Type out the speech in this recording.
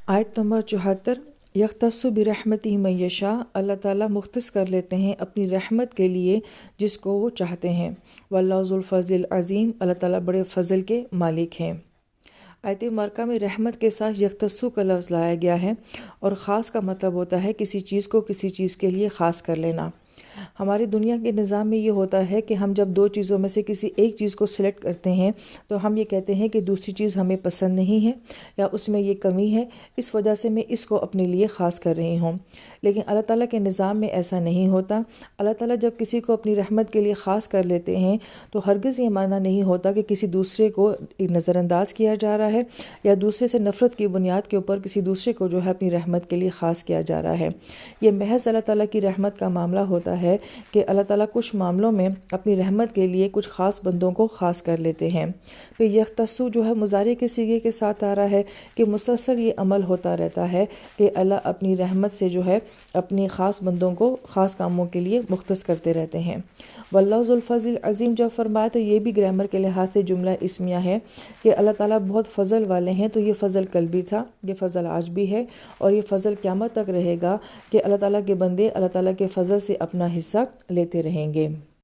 آیت نمبر 74 یختص برحمتہ من یشاء، اللہ تعالیٰ مختص کر لیتے ہیں اپنی رحمت کے لیے جس کو وہ چاہتے ہیں۔ واللہ ذو الفضل العظیم، اللہ تعالیٰ بڑے فضل کے مالک ہیں۔ آیت مبارکہ میں رحمت کے ساتھ یختص کا لفظ لایا گیا ہے، اور خاص کا مطلب ہوتا ہے کسی چیز کو کسی چیز کے لیے خاص کر لینا۔ ہماری دنیا کے نظام میں یہ ہوتا ہے کہ ہم جب دو چیزوں میں سے کسی ایک چیز کو سلیکٹ کرتے ہیں تو ہم یہ کہتے ہیں کہ دوسری چیز ہمیں پسند نہیں ہے یا اس میں یہ کمی ہے، اس وجہ سے میں اس کو اپنے لیے خاص کر رہی ہوں۔ لیکن اللہ تعالیٰ کے نظام میں ایسا نہیں ہوتا۔ اللہ تعالیٰ جب کسی کو اپنی رحمت کے لیے خاص کر لیتے ہیں تو ہرگز یہ معنی نہیں ہوتا کہ کسی دوسرے کو نظر انداز کیا جا رہا ہے یا دوسرے سے نفرت کی بنیاد کے اوپر کسی دوسرے کو جو ہے اپنی رحمت کے لیے خاص کیا جا رہا ہے۔ یہ محض اللہ تعالیٰ کی رحمت کا معاملہ ہوتا ہے کہ اللہ تعالیٰ کچھ معاملوں میں اپنی رحمت کے لیے کچھ خاص بندوں کو خاص کر لیتے ہیں۔ پھر یختص جو ہے مضارع کے صیغے کے ساتھ آ رہا ہے کہ مسلسل یہ عمل ہوتا رہتا ہے کہ اللہ اپنی رحمت سے جو ہے اپنی خاص بندوں کو خاص کاموں کے لیے مختص کرتے رہتے ہیں۔ واللہ ذو الفضل العظیم جب فرمایا تو یہ بھی گرامر کے لحاظ سے جملہ اسمیہ ہے کہ اللہ تعالیٰ بہت فضل والے ہیں، تو یہ فضل کل بھی تھا، یہ فضل آج بھی ہے، اور یہ فضل قیامت تک رہے گا کہ اللہ تعالیٰ کے بندے اللہ تعالیٰ کے فضل سے اپنا حصہ لیتے رہیں گے۔